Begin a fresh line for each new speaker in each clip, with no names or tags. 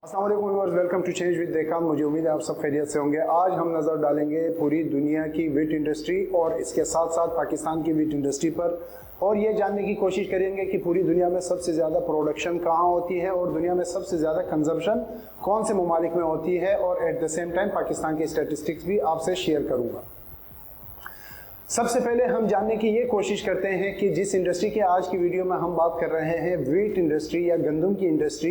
अस्सलाम वालेकुम viewers, welcome to change with देखान। मुझे उम्मीद है आप सब खैरियत से होंगे। आज हम नज़र डालेंगे पूरी दुनिया की वीट इंडस्ट्री और इसके साथ साथ पाकिस्तान की वीट इंडस्ट्री पर, और ये जानने की कोशिश करेंगे कि पूरी दुनिया में सबसे ज़्यादा प्रोडक्शन कहाँ होती है और दुनिया में सबसे ज़्यादा कंजम्पशन कौन से ममालिक में होती है, और at the same time Pakistan की स्टेटिस्टिक्स भी आपसे शेयर करूँगा। सबसे पहले हम जानने की ये कोशिश करते हैं कि जिस इंडस्ट्री की आज की वीडियो में हम बात कर रहे हैं, वीट इंडस्ट्री या गंदम की इंडस्ट्री,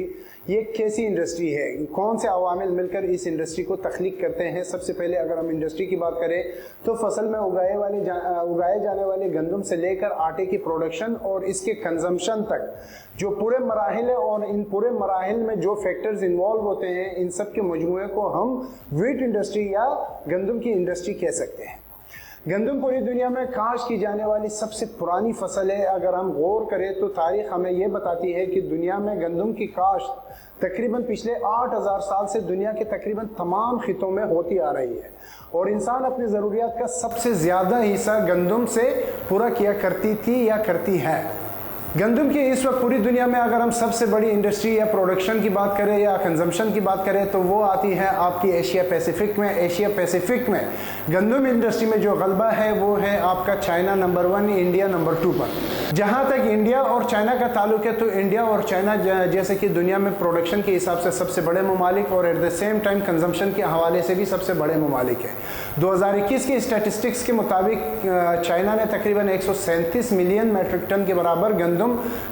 ये कैसी इंडस्ट्री है, कौन से अवामिल मिलकर इस इंडस्ट्री को तख्लीक करते हैं। सबसे पहले अगर हम इंडस्ट्री की बात करें तो फसल में उगाए जाने वाले गंदम से लेकर आटे की प्रोडक्शन और इसके कंजम्पशन तक जो पूरे मराहिल है, और इन पूरे मराहिल में जो फैक्टर्स इन्वॉल्व होते हैं, इन सब के मजमूए को हम वीट इंडस्ट्री या गंदम की इंडस्ट्री कह सकते हैं। गंदम पूरी दुनिया में काश्त की जाने वाली सबसे पुरानी फसल है। अगर हम गौर करें तो तारीख हमें यह बताती है कि दुनिया में गंदम की काश्त तकरीबन पिछले 8000 साल से दुनिया के तकरीबन तमाम खितों में होती आ रही है, और इंसान अपनी ज़रूरियात का सबसे ज़्यादा हिस्सा गंदम से पूरा किया करती थी या करती है। गंदम की इस वक्त पूरी दुनिया में अगर हम सबसे बड़ी इंडस्ट्री या प्रोडक्शन की बात करें या कंजम्पशन की बात करें तो वो आती है आपकी एशिया पैसिफिक में। एशिया पैसिफिक में गंदम इंडस्ट्री में जो गलबा है वो है आपका चाइना नंबर 1, इंडिया नंबर 2 पर। जहाँ तक इंडिया और चाइना का ताल्लुक है तो इंडिया और चाइना जैसे कि दुनिया में प्रोडक्शन के हिसाब से सबसे बड़े ममालिक और at the same time consumption के हवाले से भी सबसे बड़े ममालिक है। 2021 की स्टैटिस्टिक्स के मुताबिक चाइना ने तकरीबन 137 मिलियन मेट्रिक टन के बराबर गंदम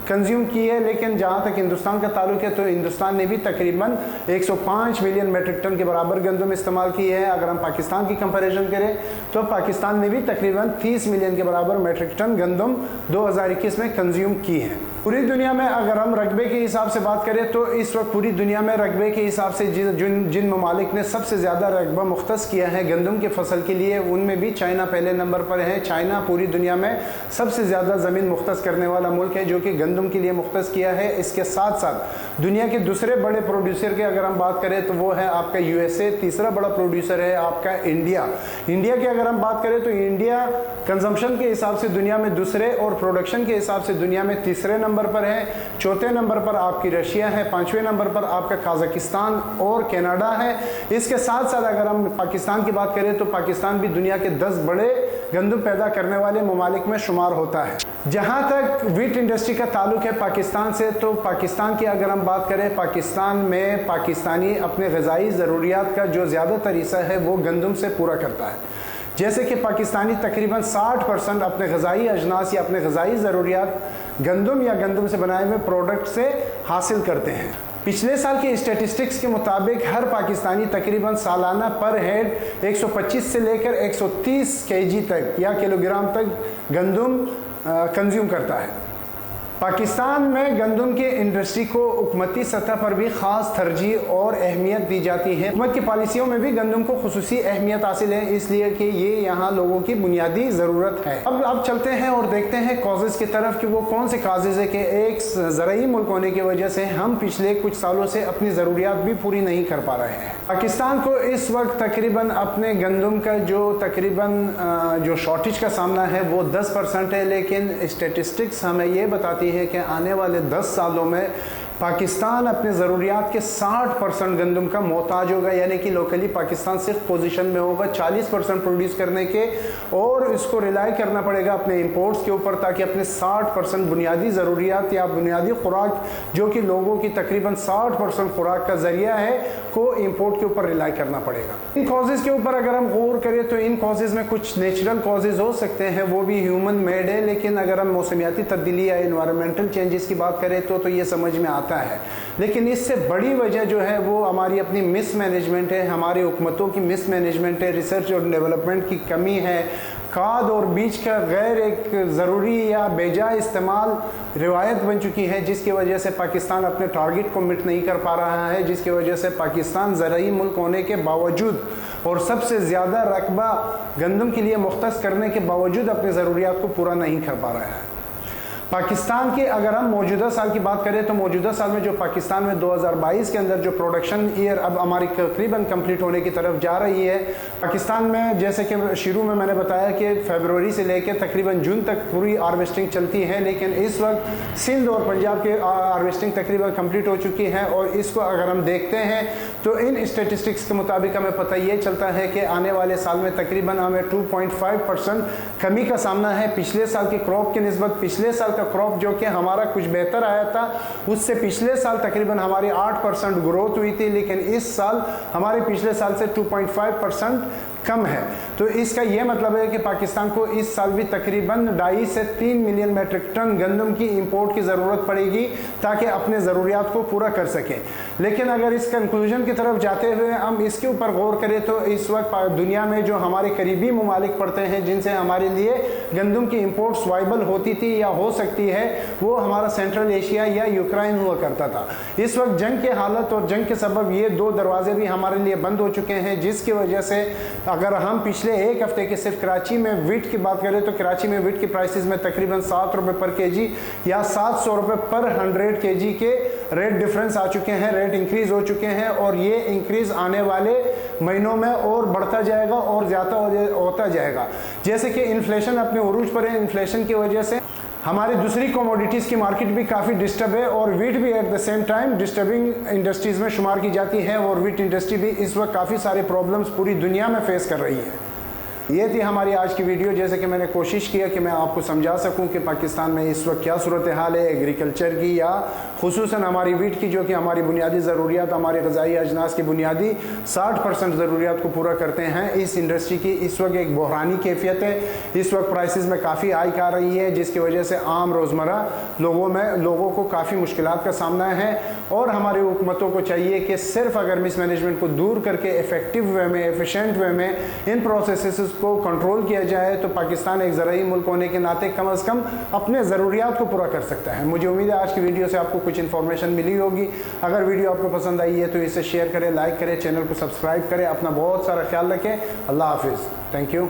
कंज्यूम की है, लेकिन जहाँ तक हिंदुस्तान का ताल्लुक है तो हिंदुस्तान ने भी तकरीबन 105 मिलियन मेट्रिक टन के बराबर गंदम इस्तेमाल की है। अगर हम पाकिस्तान की कंपैरिजन करें तो पाकिस्तान ने भी तकरीबन 30 मिलियन के बराबर मेट्रिक टन गंदम 2021 में कंज्यूम की है। पूरी दुनिया में अगर हम रकबे के हिसाब से बात करें तो इस वक्त पूरी दुनिया में रकबे के हिसाब से जिन ममालिक ने सबसे ज़्यादा रकबा मुख्तस किया है गंदम के फसल के लिए, उनमें भी चाइना पहले नंबर पर है। चाइना पूरी दुनिया में सबसे ज़्यादा ज़मीन मुख्तस करने वाला मुल्क है जो कि गंदम के लिए मुख्तस किया है। इसके साथ साथ दुनिया के दूसरे बड़े प्रोड्यूसर की अगर हम बात करें तो वो है आपका USA। तीसरा बड़ा प्रोड्यूसर है आपका इंडिया। इंडिया की अगर हम बात करें तो इंडिया कंजम्पशन के हिसाब से दुनिया में दूसरे और प्रोडक्शन के हिसाब से दुनिया में तीसरे नंबर पर है। चौथे नंबर पर आपकी रशिया है। पांचवें नंबर पर आपका काजाकिस्तान और कनाडा है। इसके साथ साथ अगर हम पाकिस्तान की बात करें तो पाकिस्तान भी दुनिया के 10 बड़े गंदम पैदा करने वाले ममालिक में शुमार होता है। जहाँ तक वीट इंडस्ट्री का ताल्लुक है पाकिस्तान से, तो पाकिस्तान की अगर हम बात करें, पाकिस्तान में पाकिस्तानी अपने ग़िज़ाई ज़रूरियात का जो ज़्यादातर हिस्सा है वो गंदम से पूरा करता है। जैसे कि पाकिस्तानी तकरीबन 60% अपने ग़िज़ाई अजनास या अपने ग़िज़ाई ज़रूरियात गंदम या गंदम से बनाए हुए प्रोडक्ट से हासिल करते हैं। पिछले साल के स्टैटिस्टिक्स के मुताबिक हर पाकिस्तानी तकरीबन सालाना पर हेड 125 से लेकर 130 kg तक या किलोग्राम तक गंदम कंज्यूम करता है। पाकिस्तान में गंदम के इंडस्ट्री को हुकूमती सतह पर भी ख़ास तरजीह और अहमियत दी जाती है। हुकूमत की पॉलिसियों में भी गंदम को खुसूसी अहमियत हासिल है, इसलिए कि ये यहाँ लोगों की बुनियादी ज़रूरत है। अब चलते हैं और देखते हैं कॉजेज़ की तरफ कि वो कौन से काजेज़ है कि एक ज़राई मुल्क होने की वजह से हम पिछले कुछ सालों से अपनी ज़रूरियात भी पूरी नहीं कर पा रहे हैं। पाकिस्तान को इस वक्त तकरीबन अपने गंदम का जो शॉर्टेज का सामना है वो 10% है, लेकिन स्टेटिस्टिक्स हमें ये बताती है कि आने वाले 10 सालों में पाकिस्तान अपने ज़रूरियात के 60% गंदम का मोहताज होगा, यानी कि लोकली पाकिस्तान सिर्फ पोजीशन में होगा 40% प्रोड्यूस करने के, और इसको रिलाई करना पड़ेगा अपने इंपोर्ट्स के ऊपर, ताकि अपने 60% बुनियादी ज़रूरियात या बुनियादी खुराक जो कि लोगों की तकरीबन 60% खुराक का ज़रिया है को इंपोर्ट के ऊपर रिलाई करना पड़ेगा। इन कॉजेज़ के ऊपर अगर हम गौर करें तो इन कॉजेज़ में कुछ नेचुरल कॉजेज़ हो सकते हैं, वो भी ह्यूमन मेड है, लेकिन अगर हम मौसमियाती तब्दीली या इन्वायरमेंटल चेंजेस की बात करें तो ये समझ में आता है। लेकिन इससे बड़ी वजह जो है वो हमारी अपनी मिस मैनेजमेंट है, हमारी हुकूमतों की मिस मैनेजमेंट है, रिसर्च और डेवलपमेंट की कमी है, खाद और बीज का गैर एक ज़रूरी या बेजा इस्तेमाल रिवायत बन चुकी है, जिसकी वजह से पाकिस्तान अपने टारगेट को मिट नहीं कर पा रहा है, जिसकी वजह से पाकिस्तान ज़राई मुल्क होने के बावजूद और सबसे ज़्यादा रकबा गंदम के लिए मुख्तस करने के बावजूद अपनी ज़रूरियात को पूरा नहीं कर पा रहा है। पाकिस्तान की अगर हम मौजूदा साल की बात करें तो मौजूदा साल में जो पाकिस्तान में 2022 के अंदर जो प्रोडक्शन ईयर अब हमारी तकरीबन कंप्लीट होने की तरफ जा रही है, पाकिस्तान में जैसे कि शुरू में मैंने बताया कि फरवरी से लेकर तकरीबन जून तक पूरी हार्वेस्टिंग चलती है, लेकिन इस वक्त सिंध और पंजाब की हार्वेस्टिंग तकरीबन कंप्लीट हो चुकी है। और इसको अगर हम देखते हैं तो इन स्टेटिस्टिक्स के मुताबिक हमें पता ये चलता है कि आने वाले साल में तकरीबन हमें 2.5% कमी का सामना है पिछले साल की क्रॉप की निस्बत। पिछले साल का क्रॉप जो कि हमारा कुछ बेहतर आया था, उससे पिछले साल तकरीबन हमारी 8% ग्रोथ हुई थी, लेकिन इस साल हमारे पिछले साल से 2.5% कम है। तो इसका यह मतलब है कि पाकिस्तान को इस साल भी तकरीबन 2.5 से 3 मिलियन मेट्रिक टन गंदम की इंपोर्ट की ज़रूरत पड़ेगी ताकि अपने ज़रूरियात को पूरा कर सकें। लेकिन अगर इस कंक्लूजन की तरफ जाते हुए हम इसके ऊपर गौर करें तो इस वक्त दुनिया में जो हमारे करीबी ममालिक पड़ते हैं जिनसे हमारे लिए गंदम की इंपोर्ट वाइबल होती थी या हो सकती है, वो हमारा सेंट्रल एशिया या यूक्रेन हुआ करता था। इस वक्त जंग के हालत और जंग के सबब ये 2 दरवाजे भी हमारे लिए बंद हो चुके हैं, जिसकी वजह से अगर हम पिछले एक हफ्ते के सिर्फ कराची में वीट की बात करें तो कराची में वीट की प्राइसेस में तकरीबन 7 रुपये पर केजी या 700 रुपये पर 100 केजी के रेट डिफरेंस आ चुके हैं, रेट इंक्रीज हो चुके हैं। और ये इंक्रीज आने वाले महीनों में और बढ़ता जाएगा और ज़्यादा होता जाएगा। जैसे कि इन्फ्लेशन अपने उरूज पर है, इन्फ्लेशन की वजह से हमारी दूसरी कमोडिटीज़ की मार्केट भी काफ़ी डिस्टर्ब है और वीट भी at the same time disturbing industries में शुमार की जाती है। और वीट इंडस्ट्री भी इस वक्त काफ़ी सारे प्रॉब्लम्स पूरी दुनिया में फेस कर रही है। ये थी हमारी आज की वीडियो। जैसे कि मैंने कोशिश किया कि मैं आपको समझा सकूं कि पाकिस्तान में इस वक्त क्या सूरत हाल है एग्रीकल्चर की या खुसूसन हमारी वीट की, जो कि हमारी बुनियादी ज़रूरियात, हमारे ग़िज़ाई अजनास की बुनियादी 60% ज़रूरियात को पूरा करते हैं। इस इंडस्ट्री की इस वक्त एक बहरानी कैफियत है। इस वक्त प्राइसेस में काफ़ी हाइक आ रही है, जिसकी वजह से आम रोज़मर्रा लोगों को काफ़ी मुश्किलात का सामना है। और हमारी हुकूमतों को चाहिए कि सिर्फ अगर मिसमैनेजमेंट को दूर करके इफ़ेक्टिव वे में, एफिशिएंट वे में इन प्रोसेसेस को कंट्रोल किया जाए तो पाकिस्तान एक ज़राई मुल्क होने के नाते कम से कम अपने ज़रूरियात को पूरा कर सकता है। मुझे उम्मीद है आज की वीडियो से आपको कुछ इन्फॉर्मेशन मिली होगी। अगर वीडियो आपको पसंद आई है तो इसे शेयर करें, लाइक करें, चैनल को सब्सक्राइब करें। अपना बहुत सारा ख्याल रखें। अल्लाह हाफिज़। Thank you.